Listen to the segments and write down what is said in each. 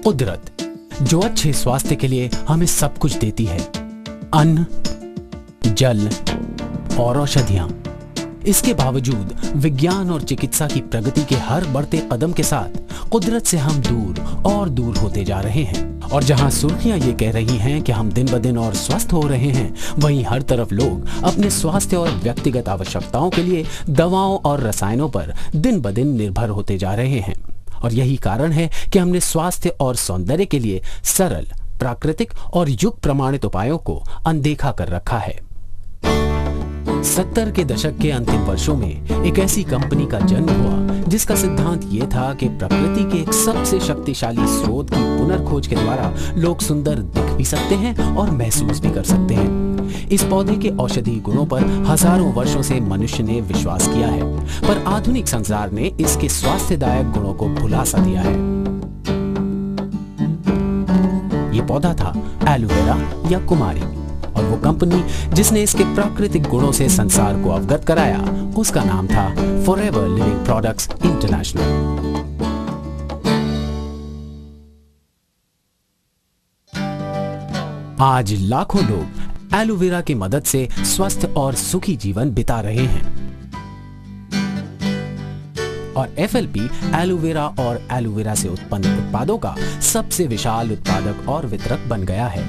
कुदरत, जो अच्छे स्वास्थ्य के लिए हमें सब कुछ देती है, अन्न, जल और औषधियां। इसके बावजूद विज्ञान और चिकित्सा की प्रगति के हर बढ़ते कदम के साथ कुदरत से हम दूर और दूर होते जा रहे हैं। और जहां सुर्खियां ये कह रही हैं कि हम दिन ब दिन और स्वस्थ हो रहे हैं, वहीं हर तरफ लोग अपने स्वास्थ्य और व्यक्तिगत आवश्यकताओं के लिए दवाओं और रसायनों पर दिन ब दिन निर्भर होते जा रहे हैं। और यही कारण है कि हमने स्वास्थ्य और सौंदर्य के लिए सरल, प्राकृतिक और युग प्रमाणित उपायों को अनदेखा कर रखा है। 70 के दशक के अंतिम वर्षों में एक ऐसी कंपनी का जन्म हुआ जिसका सिद्धांत ये था कि प्रकृति के एक सबसे शक्तिशाली स्रोत की पुनर्खोज के द्वारा लोग सुंदर दिख भी सकते हैं और महसूस भी कर सकते हैं। इस पौधे के औषधीय गुणों पर हजारों वर्षों से मनुष्य ने विश्वास किया है, पर आधुनिक संसार ने इसके स्वास्थ्यदायक गुणों को भुला सा दिया है। ये पौधा था एलोवेरा या कुमारी, और वो कंपनी जिसने इसके प्राकृतिक गुणों से संसार को अवगत कराया, उसका नाम था फॉरएवर लिविंग प्रोडक्ट्स इंटरनेशनल। आज लाखों लोग एलोवेरा की मदद से स्वस्थ और सुखी जीवन बिता रहे हैं। और एफएलपी एलोवेरा और एलोवेरा से उत्पन्न उत्पादों का सबसे विशाल उत्पादक और वितरक बन गया है,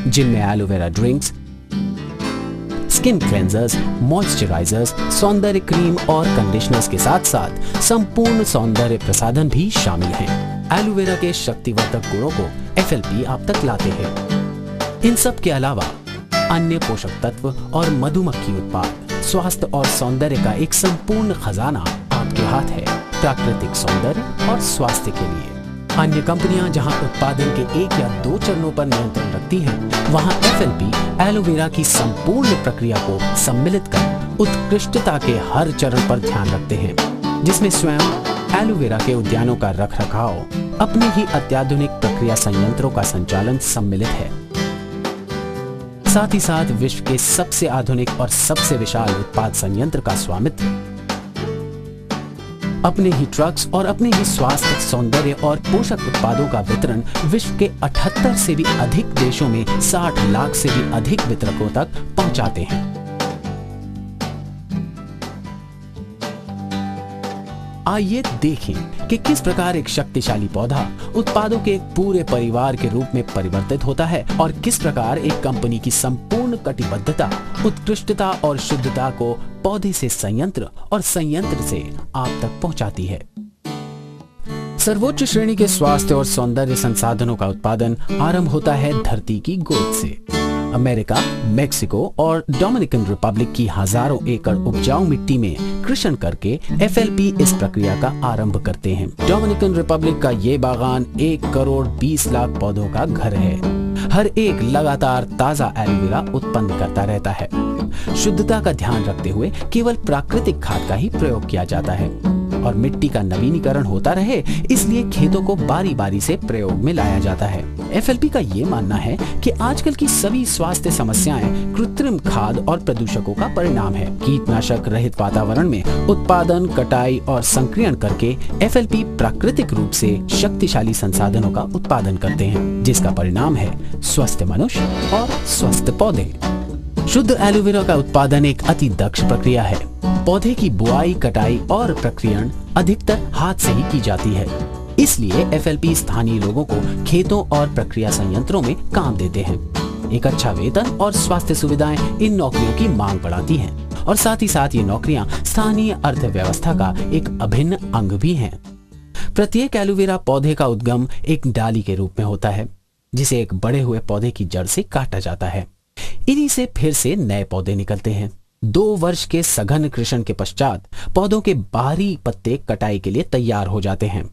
जिनमें aloe vera drinks, skin cleansers, moisturisers, सौंदर्य क्रीम और कंडीशनर्स के साथ साथ संपूर्ण सौंदर्य प्रसाधन भी शामिल हैं। एलोवेरा के शक्तिवर्धक गुणों को एफएलपी आप तक लाते हैं। इन सब के अलावा अन्य पोषक तत्व और मधुमक्खी उत्पाद स्वास्थ्य और सौंदर्य का एक संपूर्ण खजाना आपके हाथ है, प्राकृतिक सौंदर्य और स्वास्थ्य के लिए। अन्य कंपनियां जहां उत्पादन के 1 या 2 चरणों पर नियंत्रण रखती हैं, वहां एफएलपी एलोवेरा की संपूर्ण प्रक्रिया को सम्मिलित कर उत्कृष्टता के हर चरण पर ध्यान रखते हैं, जिसमें स्वयं एलोवेरा के उद्यानों का रखरखाव, अपने ही अत्याधुनिक प्रक्रिया संयंत्रों का संचालन सम्मिलित है। साथ ही साथ विश्व के सबसे आधुनिक और सबसे विशाल उत्पाद संयंत्र का स्वामित्व, अपने ही ट्रक्स और अपने ही स्वास्थ्य, सौंदर्य और पोषक उत्पादों का वितरण विश्व के 78 से भी अधिक देशों में 60 लाख से भी अधिक वितरकों तक पहुंचाते हैं। आइए देखें कि किस प्रकार एक शक्तिशाली पौधा उत्पादों के एक पूरे परिवार के रूप में परिवर्तित होता है और किस प्रकार एक कंपनी की संपूर्ण कटिबद्धता, उत्कृष्टता और शुद्धता को पौधे से संयंत्र और संयंत्र से आप तक पहुंचाती है। सर्वोच्च श्रेणी के स्वास्थ्य और सौंदर्य संसाधनों का उत्पादन आरंभ होता है धरती की गोद से। अमेरिका, मेक्सिको और डोमिनिकन रिपब्लिक की हजारों एकड़ उपजाऊ मिट्टी में कृषि करके एफएलपी इस प्रक्रिया का आरंभ करते हैं। डोमिनिकन रिपब्लिक का ये बागान 1 करोड़ 20 लाख पौधों का घर है। हर एक लगातार ताजा एलोवेरा उत्पन्न करता रहता है। शुद्धता का ध्यान रखते हुए केवल प्राकृतिक खाद का ही प्रयोग किया जाता है और मिट्टी का नवीनीकरण होता रहे, इसलिए खेतों को बारी बारी से प्रयोग में लाया जाता है। एफएलपी का ये मानना है कि आजकल की सभी स्वास्थ्य समस्याएं कृत्रिम खाद और प्रदूषकों का परिणाम है। कीटनाशक रहित वातावरण में उत्पादन, कटाई और संक्रियण करके एफएलपी प्राकृतिक रूप से शक्तिशाली संसाधनों का उत्पादन करते हैं, जिसका परिणाम है स्वस्थ मनुष्य और स्वस्थ पौधे। शुद्ध एलोवेरा का उत्पादन एक अति दक्ष प्रक्रिया है। पौधे की बुआई, कटाई और प्रक्रियण अधिकतर हाथ से ही की जाती है, इसलिए एफएलपी स्थानीय लोगों को खेतों और प्रक्रिया संयंत्रों में काम देते हैं। एक अच्छा वेतन और स्वास्थ्य सुविधाएं इन नौकरियों की मांग बढ़ाती हैं और साथ ही साथ ये नौकरियां स्थानीय अर्थव्यवस्था का एक अभिन्न अंग भी हैं। प्रत्येक एलोवेरा पौधे का उद्गम एक डाली के रूप में होता है, जिसे एक बढ़े हुए पौधे की जड़ से काटा जाता है। इन्हीं से फिर से नए पौधे निकलते हैं। 2 वर्ष के सघन कृषि के पश्चात पौधों के बाहरी पत्ते कटाई के लिए तैयार हो जाते हैं।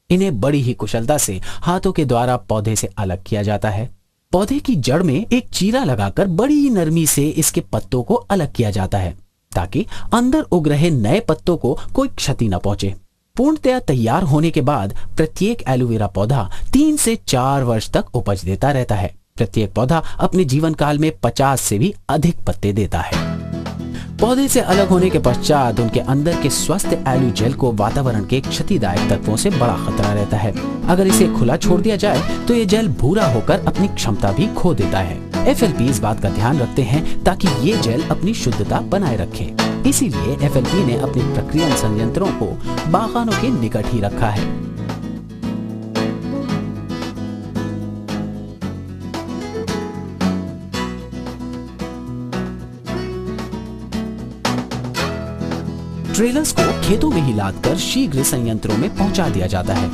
इन्हें बड़ी ही कुशलता से हाथों के द्वारा पौधे से अलग किया जाता है। पौधे की जड़ में एक चीरा लगाकर बड़ी नरमी से इसके पत्तों को अलग किया जाता है, ताकि अंदर उग रहे नए पत्तों को कोई क्षति न पहुंचे। पूर्णतया तैयार होने के बाद प्रत्येक एलोवेरा पौधा 3 से 4 वर्ष तक उपज देता रहता है। प्रत्येक पौधा अपने जीवन काल में 50 से भी अधिक पत्ते देता है। पौधे से अलग होने के पश्चात उनके अंदर के स्वस्थ एलु जेल को वातावरण के क्षतिदायक तत्वों से बड़ा खतरा रहता है। अगर इसे खुला छोड़ दिया जाए तो ये जेल भूरा होकर अपनी क्षमता भी खो देता है। FLP इस बात का ध्यान रखते हैं ताकि ये जेल अपनी शुद्धता बनाए रखे। इसीलिए FLP ने अपने प्रक्रिया संयंत्रों को बागानों के निकट ही रखा है। ट्रेलर्स को खेतों में ही लादकर शीघ्र संयंत्रों में पहुंचा दिया जाता है।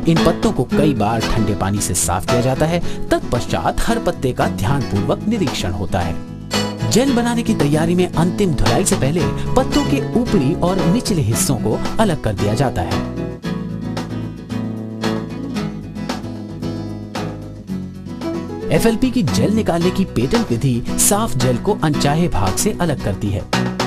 इन पत्तों को कई बार ठंडे पानी से साफ किया जाता है। तत्पश्चात हर पत्ते का ध्यानपूर्वक निरीक्षण होता है। जेल बनाने की तैयारी में अंतिम धुलाई से पहले पत्तों के ऊपरी और निचले हिस्सों को अलग कर दिया जाता है। FLP की जेल निकालने की पेटेंट विधि साफ जेल को अनचाहे भाग से अलग करती है।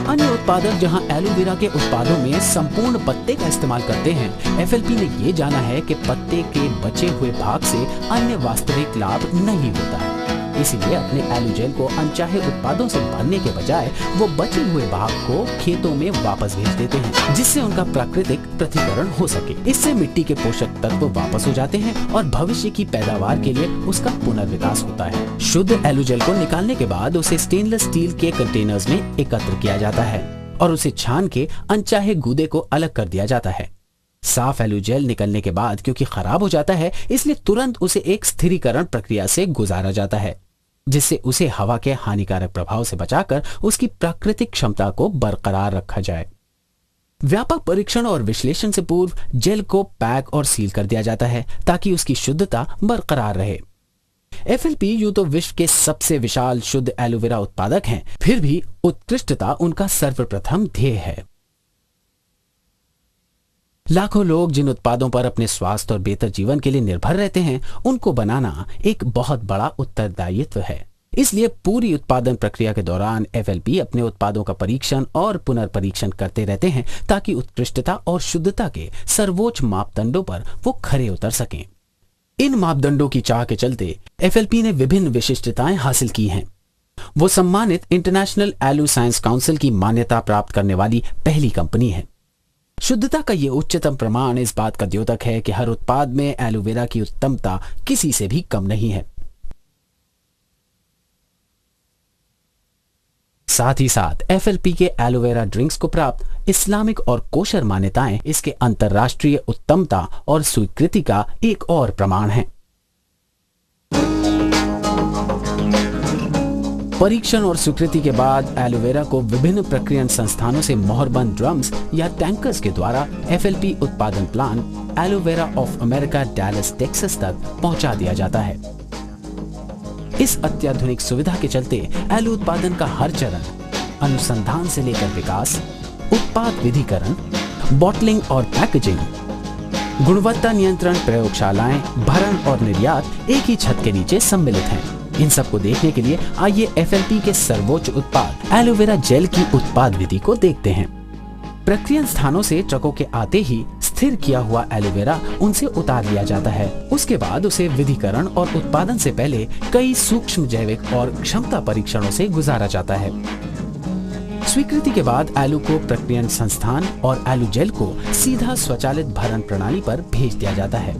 अन्य उत्पादक जहां एलोवेरा के उत्पादों में संपूर्ण पत्ते का इस्तेमाल करते हैं, FLP ने ये जाना है कि पत्ते के बचे हुए भाग से अन्य वास्तविक लाभ नहीं होता है। इसीलिए अपने एलु जेल को अनचाहे उत्पादों से भरने के बजाय वो बचे हुए भाग को खेतों में वापस भेज देते हैं, जिससे उनका प्राकृतिक पृथक्करण हो सके। इससे मिट्टी के पोषक तत्व वापस हो जाते हैं और भविष्य की पैदावार के लिए उसका पुनर्विकास होता है। शुद्ध एलु जेल को निकालने के बाद उसे स्टेनलेस स्टील के कंटेनर्स में एकत्र किया जाता है और उसे छान के अनचाहे गूदे को अलग कर दिया जाता है। साफ एलु जेल निकलने के बाद क्योंकि खराब हो जाता है, इसलिए तुरंत उसे एक स्थिरीकरण प्रक्रिया से गुजारा जाता है, जिससे उसे हवा के हानिकारक प्रभाव से बचाकर उसकी प्राकृतिक क्षमता को बरकरार रखा जाए। व्यापक परीक्षण और विश्लेषण से पूर्व जेल को पैक और सील कर दिया जाता है ताकि उसकी शुद्धता बरकरार रहे। FLP यूं तो विश्व के सबसे विशाल शुद्ध एलोवेरा उत्पादक हैं, फिर भी उत्कृष्टता उनका सर्वप्रथम ध्येय है। लाखों लोग जिन उत्पादों पर अपने स्वास्थ्य और बेहतर जीवन के लिए निर्भर रहते हैं, उनको बनाना एक बहुत बड़ा उत्तरदायित्व है। इसलिए पूरी उत्पादन प्रक्रिया के दौरान FLP अपने उत्पादों का परीक्षण और पुनर्परीक्षण करते रहते हैं ताकि उत्कृष्टता और शुद्धता के सर्वोच्च मापदंडों पर वो खरे उतर सकें। इन मापदंडों की चाह के चलते FLP ने विभिन्न विशिष्टताएं हासिल की हैं। वो सम्मानित इंटरनेशनल एलु साइंस काउंसिल की मान्यता प्राप्त करने वाली पहली कंपनी है। शुद्धता का ये उच्चतम प्रमाण इस बात का द्योतक है कि हर उत्पाद में एलोवेरा की उत्तमता किसी से भी कम नहीं है। साथ ही साथ FLP के एलोवेरा ड्रिंक्स को प्राप्त इस्लामिक और कोशर मान्यताएं इसके अंतर्राष्ट्रीय उत्तमता और स्वीकृति का एक और प्रमाण है। परीक्षण और स्वीकृति के बाद एलोवेरा को विभिन्न प्रक्रियन संस्थानों से मोहरबंद ड्रम्स या टैंकर्स के द्वारा FLP उत्पादन plant aloe vera of America Dallas Texas तक पहुंचा दिया जाता है। इस अत्याधुनिक सुविधा के चलते एलु उत्पादन का हर चरण, अनुसंधान से लेकर विकास, उत्पाद विधिकरण, बॉटलिंग और पैकेजिंग, गुणवत्ता नियंत्रण प्रयोगशालाएं, भरण और निर्यात एक ही छत के नीचे सम्मिलित हैं। इन सब को देखने के लिए आइए FLP के सर्वोच्च उत्पाद एलोवेरा जेल की उत्पाद विधि को देखते हैं। प्रक्रिया स्थानों से ट्रकों के आते ही स्थिर किया हुआ एलोवेरा उनसे उतार लिया जाता है। उसके बाद उसे विधिकरण और उत्पादन से पहले कई सूक्ष्म जैविक और क्षमता परीक्षणों से गुजारा जाता है। स्वीकृति के बाद एलु को प्रक्रिया संस्थान और एलु जेल को सीधा स्वचालित भरण प्रणाली पर भेज दिया जाता है।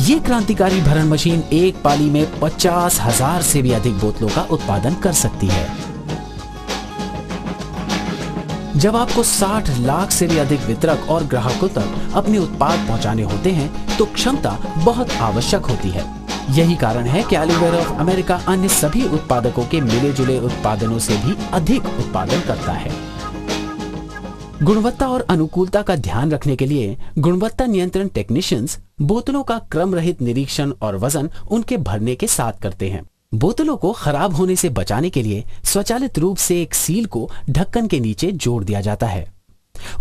ये क्रांतिकारी भरण मशीन एक पाली में 50,000 से भी अधिक बोतलों का उत्पादन कर सकती है। जब आपको 60 लाख से भी अधिक वितरक और ग्राहकों तक अपने उत्पाद पहुंचाने होते हैं तो क्षमता बहुत आवश्यक होती है। यही कारण है कि एलोवेरा ऑफ अमेरिका अन्य सभी उत्पादकों के मिले जुले उत्पादनों से भी अधिक उत्पादन करता है। गुणवत्ता और अनुकूलता का ध्यान रखने के लिए गुणवत्ता नियंत्रण टेक्नीशियंस बोतलों का क्रम रहित निरीक्षण और वजन उनके भरने के साथ करते हैं। बोतलों को खराब होने से बचाने के लिए स्वचालित रूप से एक सील को ढक्कन के नीचे जोड़ दिया जाता है।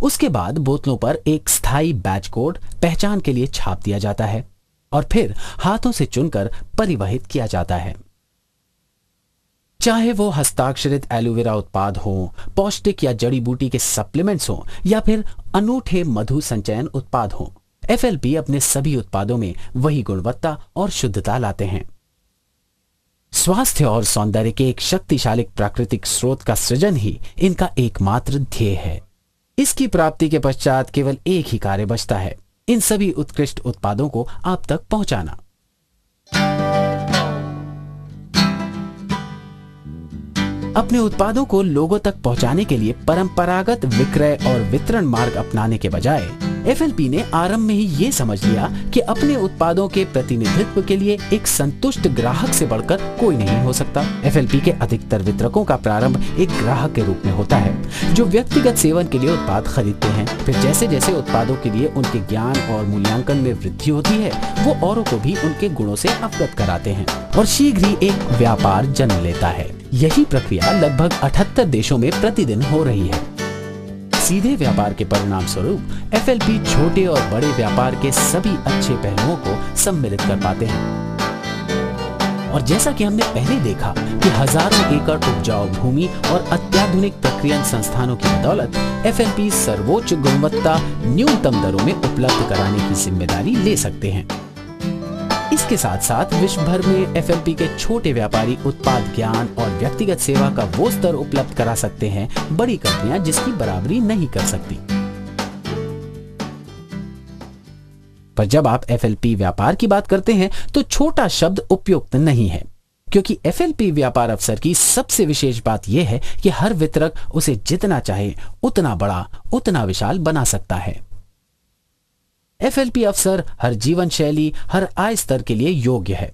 उसके बाद बोतलों पर एक स्थायी बैच कोड पहचान के लिए छाप दिया जाता है और फिर हाथों से चुनकर परिवहित किया जाता है। चाहे वो हस्ताक्षरित एलोवेरा उत्पाद हो, पौष्टिक या जड़ी बूटी के सप्लीमेंट्स हो या फिर अनूठे मधु संचयन उत्पाद हो, FLP अपने सभी उत्पादों में वही गुणवत्ता और शुद्धता लाते हैं। स्वास्थ्य और सौंदर्य के एक शक्तिशाली प्राकृतिक स्रोत का सृजन ही इनका एकमात्र ध्येय है। इसकी प्राप्ति के पश्चात केवल एक ही कार्य बचता है, इन सभी उत्कृष्ट उत्पादों को आप तक पहुंचाना। अपने उत्पादों को लोगों तक पहुंचाने के लिए परंपरागत विक्रय और वितरण मार्ग अपनाने के बजाय एफएलपी ने आरंभ में ही ये समझ लिया कि अपने उत्पादों के प्रतिनिधित्व के लिए एक संतुष्ट ग्राहक से बढ़कर कोई नहीं हो सकता। एफएलपी के अधिकतर वितरकों का प्रारंभ एक ग्राहक के रूप में होता है, जो व्यक्तिगत सेवन के लिए उत्पाद खरीदते हैं। फिर जैसे जैसे उत्पादों के लिए उनके ज्ञान और मूल्यांकन में वृद्धि होती है, वो औरों को भी उनके गुणों से अवगत कराते हैं और शीघ्र ही एक व्यापार जन्म लेता है। यही प्रक्रिया लगभग 78 देशों में प्रतिदिन हो रही है। सीधे व्यापार के परिणाम स्वरूप एफएलपी छोटे और बड़े व्यापार के सभी अच्छे पहलुओं को सम्मिलित कर पाते हैं। और जैसा कि हमने पहले देखा कि हजारों एकड़ उपजाऊ भूमि और अत्याधुनिक प्रक्रियन संस्थानों की बदौलत एफएलपी सर्वोच्च गुणवत्ता न्यूनतम दरों में उपलब्ध कराने की जिम्मेदारी ले सकते हैं। इसके साथ साथ विश्व भर में एफएलपी के छोटे व्यापारी उत्पाद ज्ञान और व्यक्तिगत सेवा का वो स्तर उपलब्ध करा सकते हैं बड़ी कंपनियां जिसकी बराबरी नहीं कर सकती। पर जब आप एफएलपी व्यापार की बात करते हैं तो छोटा शब्द उपयुक्त नहीं है, क्योंकि एफएलपी व्यापार अवसर की सबसे विशेष बात यह है कि हर वितरक उसे जितना चाहे उतना बड़ा उतना विशाल बना सकता है। एफएलपी अवसर हर जीवन शैली, हर आय स्तर के लिए योग्य है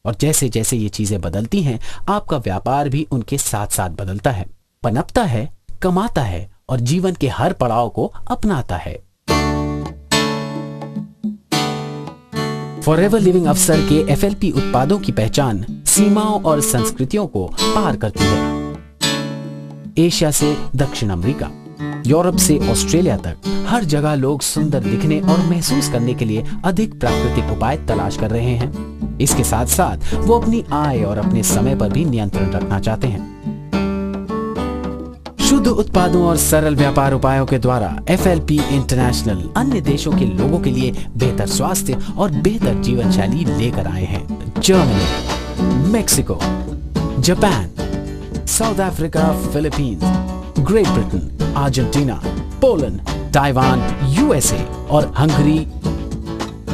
और जैसे जैसे ये चीजें बदलती हैं, आपका व्यापार भी उनके साथ साथ बदलता है, पनपता है, कमाता है और जीवन के हर पड़ाव को अपनाता है। फॉरएवर लिविंग अवसर के एफएलपी उत्पादों की पहचान सीमाओं और संस्कृतियों को पार करती है। एशिया से दक्षिण अमेरिका, यूरोप से ऑस्ट्रेलिया तक हर जगह लोग सुंदर दिखने और महसूस करने के लिए अधिक प्राकृतिक उपाय तलाश कर रहे हैं। इसके साथ साथ वो अपनी आय और अपने समय पर भी नियंत्रण रखना चाहते हैं। शुद्ध उत्पादों और सरल व्यापार उपायों के द्वारा एफएलपी इंटरनेशनल अन्य देशों के लोगों के लिए बेहतर स्वास्थ्य और बेहतर जीवन शैली लेकर आए हैं। Germany, Mexico, Japan, south Africa, Philippines, great Britain, Argentina, Poland, Taiwan, USA और हंगरी।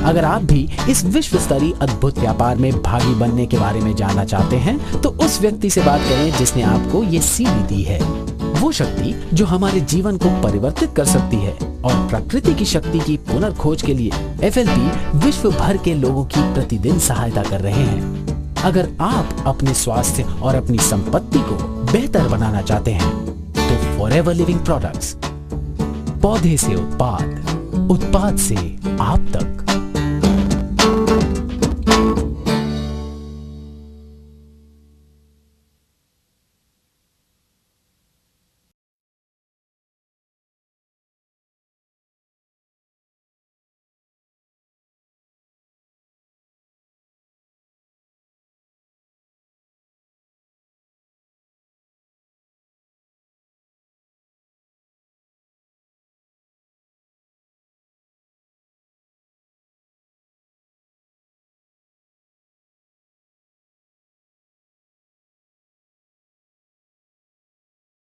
अगर आप भी इस विश्व स्तरीय अद्भुत व्यापार में भागी बनने के बारे में जानना चाहते हैं तो उस व्यक्ति से बात करें जिसने आपको ये सीढ़ी दी है। वो शक्ति जो हमारे जीवन को परिवर्तित कर सकती है और प्रकृति की शक्ति की पुनर्खोज के लिए एफएलपी विश्व भर के लोगों की प्रतिदिन सहायता कर रहे हैं। अगर आप अपने स्वास्थ्य और अपनी संपत्ति को बेहतर बनाना चाहते हैं तो फॉरएवर लिविंग प्रोडक्ट्स, पौधे से उत्पाद, उत्पाद से आप तक।